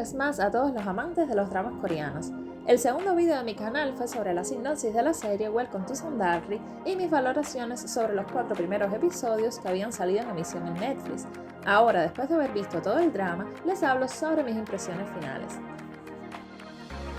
vez más a todos los amantes de los dramas coreanos. El segundo video de mi canal fue sobre la sinopsis de la serie Welcome to Sondarri y mis valoraciones sobre los 4 primeros episodios que habían salido en emisión en Netflix. Ahora, después de haber visto todo el drama, les hablo sobre mis impresiones finales.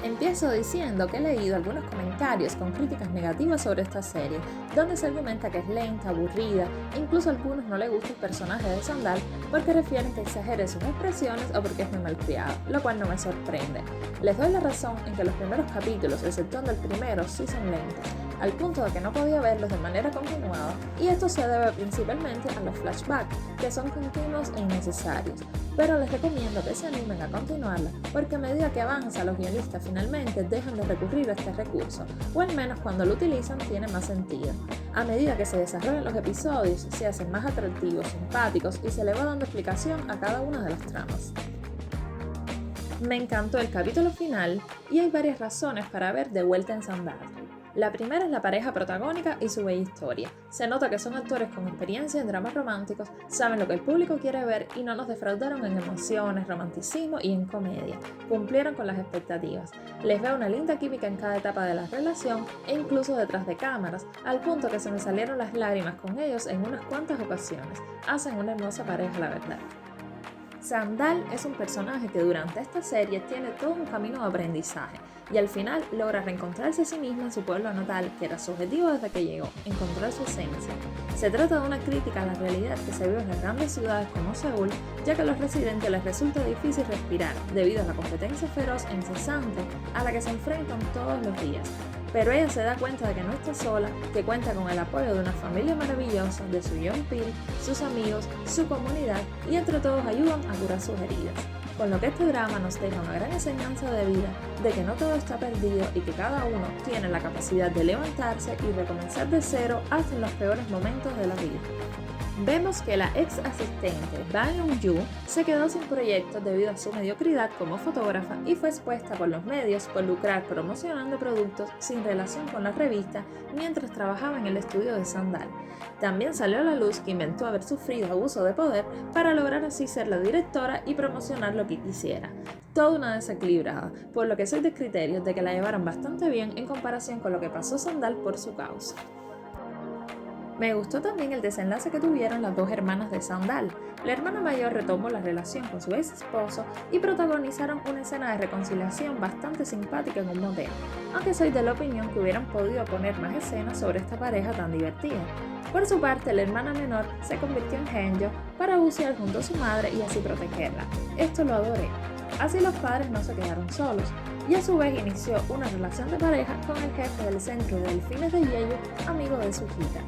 Empiezo diciendo que he leído algunos comentarios con críticas negativas sobre esta serie, donde se argumenta que es lenta, aburrida, incluso a algunos no les gusta el personaje de Sandal porque refieren que exagere sus expresiones o porque es muy malcriado, lo cual no me sorprende. Les doy la razón en que los primeros capítulos, exceptuando el primero, sí son lentos, al punto de que no podía verlos de manera continuada, y esto se debe principalmente a los flashbacks, que son continuos e innecesarios. Pero les recomiendo que se animen a continuarla, porque a medida que avanza los guionistas finalmente dejan de recurrir a este recurso, o al menos cuando lo utilizan tiene más sentido. A medida que se desarrollan los episodios, se hacen más atractivos, simpáticos y se le va dando explicación a cada una de las tramas. Me encantó el capítulo final y hay varias razones para ver de vuelta en Sondarri. La primera es la pareja protagónica y su bella historia. Se nota que son actores con experiencia en dramas románticos, saben lo que el público quiere ver y no nos defraudaron en emociones, romanticismo y en comedia. Cumplieron con las expectativas. Les veo una linda química en cada etapa de la relación e incluso detrás de cámaras, al punto que se me salieron las lágrimas con ellos en unas cuantas ocasiones. Hacen una hermosa pareja, la verdad. Sandal es un personaje que durante esta serie tiene todo un camino de aprendizaje y al final logra reencontrarse a sí mismo en su pueblo natal, que era su objetivo desde que llegó, encontrar su esencia. Se trata de una crítica a la realidad que se vive en las grandes ciudades como Seúl, ya que a los residentes les resulta difícil respirar debido a la competencia feroz e incesante a la que se enfrentan todos los días. Pero ella se da cuenta de que no está sola, que cuenta con el apoyo de una familia maravillosa, de su Yeonpil, sus amigos, su comunidad y entre todos ayudan a curar sus heridas. Con lo que este drama nos deja una gran enseñanza de vida, de que no todo está perdido y que cada uno tiene la capacidad de levantarse y recomenzar de cero hasta en los peores momentos de la vida. Vemos que la ex asistente Bang Eun-ju se quedó sin proyectos debido a su mediocridad como fotógrafa y fue expuesta por los medios por lucrar promocionando productos sin relación con la revista mientras trabajaba en el estudio de Sandal. También salió a la luz que inventó haber sufrido abuso de poder para lograr así ser la directora y promocionar lo que quisiera. Toda una desequilibrada, por lo que soy de criterios de que la llevaron bastante bien en comparación con lo que pasó Sandal por su causa. Me gustó también el desenlace que tuvieron las dos hermanas de Sandal. La hermana mayor retomó la relación con su ex esposo y protagonizaron una escena de reconciliación bastante simpática en un motel, aunque soy de la opinión que hubieran podido poner más escenas sobre esta pareja tan divertida. Por su parte, la hermana menor se convirtió en Henjo para bucear junto a su madre y así protegerla. Esto lo adoré. Así los padres no se quedaron solos, y a su vez inició una relación de pareja con el jefe del centro de delfines de Jeju, amigo de su hija.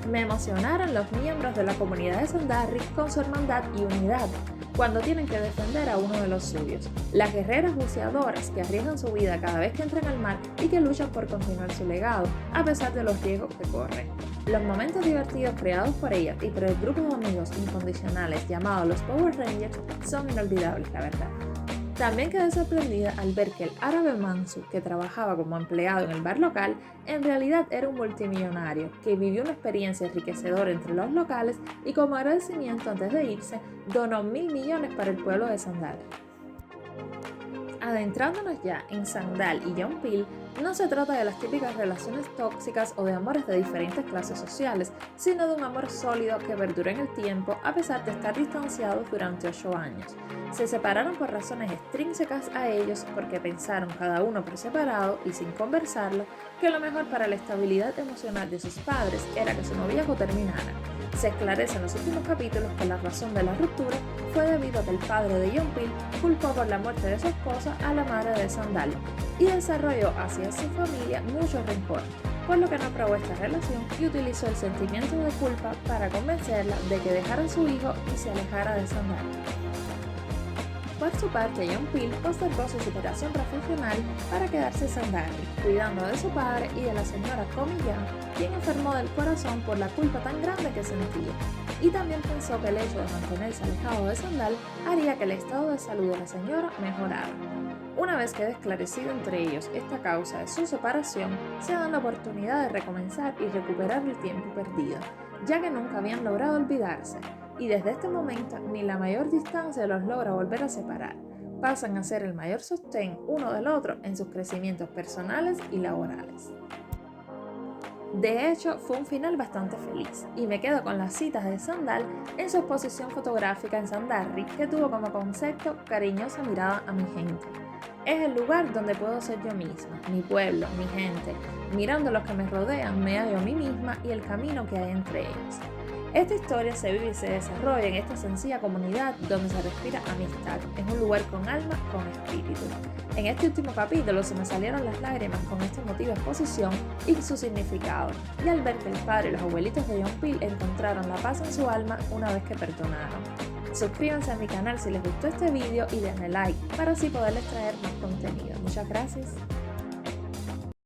Me emocionaron los miembros de la comunidad de Sondarri con su hermandad y unidad, cuando tienen que defender a uno de los suyos. Las guerreras buceadoras que arriesgan su vida cada vez que entran al mar y que luchan por continuar su legado, a pesar de los riesgos que corren. Los momentos divertidos creados por ellas y por el grupo de amigos incondicionales llamados los Power Rangers son inolvidables, la verdad. También quedé sorprendida al ver que el árabe Mansu, que trabajaba como empleado en el bar local, en realidad era un multimillonario que vivió una experiencia enriquecedora entre los locales y como agradecimiento antes de irse, donó 1.000 millones para el pueblo de Sandal. Adentrándonos ya en Sandal y Yeonpil, no se trata de las típicas relaciones tóxicas o de amores de diferentes clases sociales, sino de un amor sólido que perduró en el tiempo a pesar de estar distanciados durante 8 años. Se separaron por razones extrínsecas a ellos porque pensaron cada uno por separado y sin conversarlo que lo mejor para la estabilidad emocional de sus padres era que su noviazgo terminara. Se esclarece en los últimos capítulos que la razón de la ruptura fue debido a que el padre de Yeonpil culpó por la muerte de su esposa a la madre de Sandal y desarrolló hacia su familia mucho rencor, por lo que no aprobó esta relación y utilizó el sentimiento de culpa para convencerla de que dejara a su hijo y se alejara de Sandal. Por su parte, Yeonpil postergó su superación profesional para quedarse en Sondarri, cuidando de su padre y de la señora Ko Mi-young, quien enfermó del corazón por la culpa tan grande que sentía. Y también pensó que el hecho de mantenerse alejado de Sandal haría que el estado de salud de la señora mejorara. Una vez quede esclarecido entre ellos esta causa de su separación, se dan la oportunidad de recomenzar y recuperar el tiempo perdido, ya que nunca habían logrado olvidarse, y desde este momento ni la mayor distancia los logra volver a separar. Pasan a ser el mayor sostén uno del otro en sus crecimientos personales y laborales. De hecho, fue un final bastante feliz, y me quedo con las citas de Sandal en su exposición fotográfica en Sandarri, que tuvo como concepto cariñosa mirada a mi gente. Es el lugar donde puedo ser yo misma, mi pueblo, mi gente. Mirando a los que me rodean, me hallo a mí misma y el camino que hay entre ellos. Esta historia se vive y se desarrolla en esta sencilla comunidad donde se respira amistad. Es un lugar con alma, con espíritu. En este último capítulo se me salieron las lágrimas con esta emotiva exposición y su significado, y al ver que el padre y los abuelitos de John Peel encontraron la paz en su alma una vez que perdonaron. Suscríbanse a mi canal si les gustó este vídeo y denle like para así poderles traer más contenido. Muchas gracias.